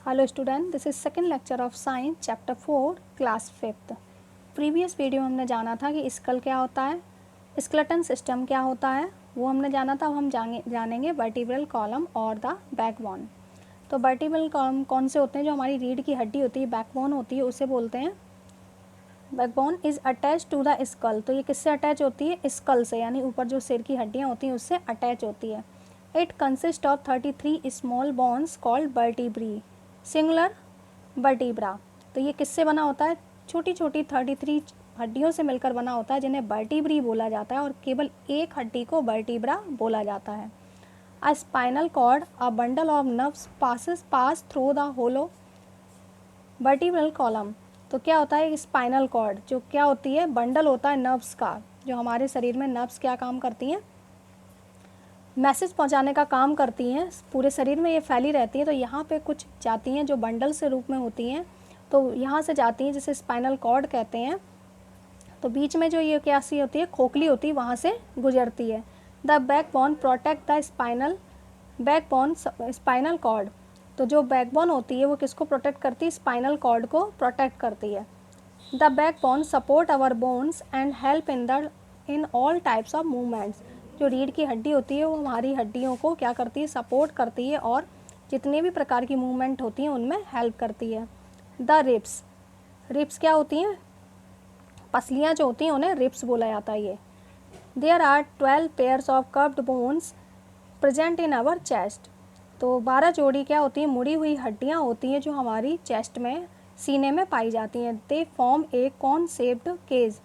Hello student, this is second lecture of science chapter 4 class 5th। Previous video हमने जाना था कि school क्या होता है, स्केलेटन सिस्टम क्या होता है, वो हमने जाना था। अब हम जानेंगे वर्टिब्रल कॉलम और द बैकबोन। तो वर्टिब्रल कॉलम कौन से होते हैं? जो हमारी रीढ़ की हड्डी होती है, बैकबोन होती है, उसे बोलते हैं। Backbone is attach to the skull. तो ये किससे अटैच होती है? स्कल से, यानी ऊपर जो सिर की हड्डियाँ होती हैं उससे अटैच होती है। It consist of 33 small bones called vertebrae, singular vertebra. तो ये किससे बना होता है? छोटी छोटी 33 हड्डियों से मिलकर बना होता है, जिन्हें वर्टिब्री बोला जाता है, और केवल एक हड्डी को वर्टिब्रा बोला जाता है। A spinal cord, a bundle of nerves pass through the hollow vertebral column. तो क्या होता है? स्पाइनल कॉर्ड जो क्या होती है? बंडल होता है नर्व्स का। जो हमारे शरीर में नर्व्स क्या काम करती हैं? मैसेज पहुंचाने का काम करती हैं। पूरे शरीर में ये फैली रहती हैं। तो यहाँ पे कुछ जाती हैं जो बंडल से रूप में होती हैं, तो यहाँ से जाती हैं, जिसे स्पाइनल कॉर्ड कहते हैं। तो बीच में जो ये क्या सी होती है? खोखली होती है, वहाँ से गुजरती है। The backbone protect the spinal cord. तो जो बैकबोन होती है वो किसको प्रोटेक्ट करती है? स्पाइनल कॉर्ड को प्रोटेक्ट करती है। The backbone support our bones and help in all types of movements. जो रीढ़ की हड्डी होती है वो हमारी हड्डियों को क्या करती है? सपोर्ट करती है, और जितने भी प्रकार की मूवमेंट होती हैं उनमें हेल्प करती है। द रिब्स क्या होती हैं? पसलियाँ जो होती हैं उन्हें रिब्स बोला जाता है। ये there are 12 pairs of curved bones present in our chest. तो 12 जोड़ी क्या होती हैं? मुड़ी हुई हड्डियाँ होती हैं जो हमारी चेस्ट में, सीने में पाई जाती हैं। They form a cone shaped cage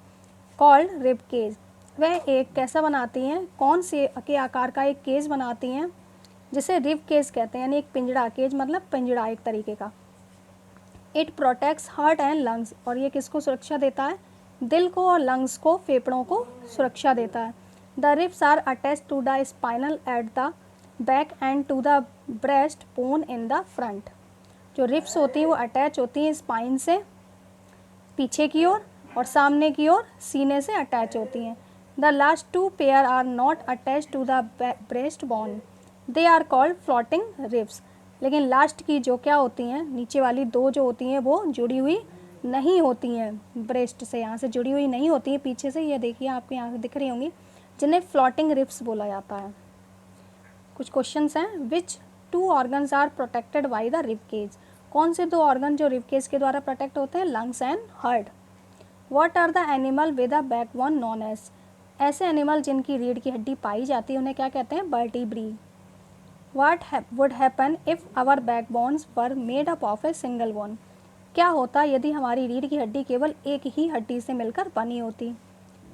called rib cage. वह एक कैसा बनाती हैं? कौन से के आकार का एक केज बनाती हैं, जिसे रिब केज कहते हैं, यानी एक पिंजड़ा। केज मतलब पिंजड़ा एक तरीके का। It protects heart and lungs. और ये किसको सुरक्षा देता है? दिल को और लंग्स को, फेफड़ों को सुरक्षा देता है। The ribs are attach to the spinal at the back and to the breast bone in the front. जो रिब्स होती हैं वो अटैच होती हैं स्पाइन से पीछे की ओर, और सामने की ओर सीने से अटैच होती हैं। The last 2 pair are not attach to the breast bone, they are called floating ribs. लेकिन लास्ट की जो क्या होती हैं, नीचे वाली 2 जो होती हैं वो जुड़ी हुई नहीं होती हैं ब्रेस्ट से, यहाँ से जुड़ी हुई नहीं होती हैं, पीछे से। ये देखिए आपको यहाँ दिख रही होंगी, जिन्हें फ्लोटिंग रिब्स बोला जाता है। कुछ क्वेश्चंस हैं। Which 2 organs are protected by the rib cage. कौन से 2 ऑर्गन जो रिब केज के द्वारा प्रोटेक्ट होते हैं? Lungs and heart. What are the animal with a backbone known as. ऐसे एनिमल जिनकी रीढ़ की हड्डी पाई जाती है उन्हें क्या कहते हैं? Vertebrae. What would happen if our backbones were made up of a single bone. क्या होता यदि हमारी रीढ़ की हड्डी केवल एक ही हड्डी से मिलकर बनी होती?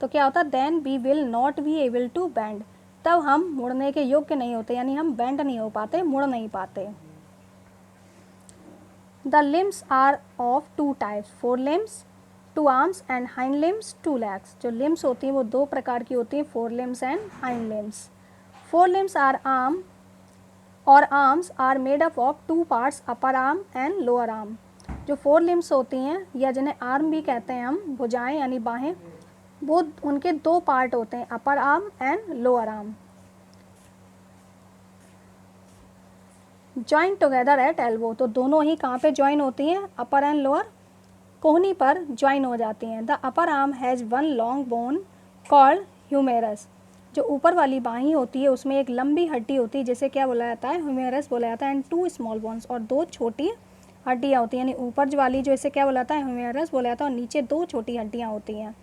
तो क्या होता? Then we will not be able to bend. तब हम मुड़ने के योग्य नहीं होते, यानी हम बेंड नहीं हो पाते, मुड़ नहीं पाते। The limbs are of 2 types, 4 limbs, 2 arms and hind limbs, 2 legs. जो लिम्स होती हैं वो 2 प्रकार की होती हैं, 4 limbs and hind limbs. 4 limbs are arm और arms are made up of 2 parts, upper arm and lower arm. जो 4 लिम्स होती हैं, या जिन्हें आर्म भी कहते हैं हम, भुजाएं यानी बाहें, वो उनके 2 पार्ट होते हैं, अपर arm and lower arm. Join together at elbow. तो दोनों ही कहाँ पे जॉइन होती हैं? अपर एंड लोअर कोहनी पर जॉइन हो जाती हैं। The upper arm has 1 long bone called humerus. जो ऊपर वाली बाहीं होती है उसमें एक लंबी हड्डी होती है, जिसे क्या बोला जाता है? ह्यूमेरस बोला जाता है। एंड 2 स्मॉल बोन्स, और 2 छोटी हड्डियाँ होती हैं, यानी ऊपर वाली जो इसे क्या बोला जाता है? ह्यूमेरस बोला जाता है, और नीचे 2 छोटी हड्डियाँ होती हैं।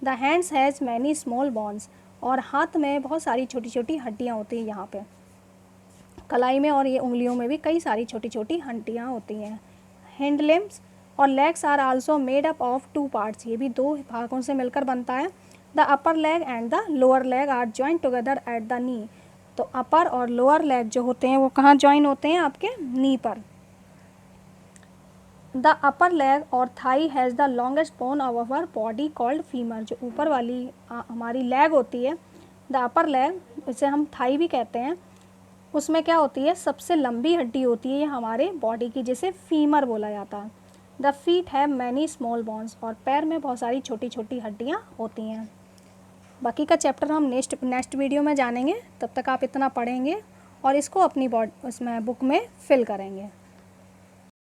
The hands has many small bones. और हाथ में बहुत सारी छोटी छोटी हड्डियाँ होती हैं, यहाँ पे कलाई में और ये उंगलियों में भी कई सारी छोटी छोटी हड्डियाँ होती हैं। हैंड लिम्स और legs are also made up of 2 parts. ये भी 2 भागों से मिलकर बनता है। The upper leg and the lower leg are joint together at the knee. तो अपर और लोअर लेग जो होते हैं वो कहाँ जॉइन होते हैं? आपके नी पर। द अपर लेग और thigh has the longest bone of our body called femur. जो ऊपर वाली हमारी लेग होती है, द अपर लेग, इसे हम थाई भी कहते हैं, उसमें क्या होती है? सबसे लंबी हड्डी होती है ये हमारे बॉडी की, जिसे फीमर बोला जाता है। The feet have many small bones. और पैर में बहुत सारी छोटी छोटी हड्डियाँ होती हैं। बाकी का चैप्टर हम नेक्स्ट वीडियो में जानेंगे। तब तक आप इतना पढ़ेंगे और इसको अपनी उसमें बुक में फिल करेंगे।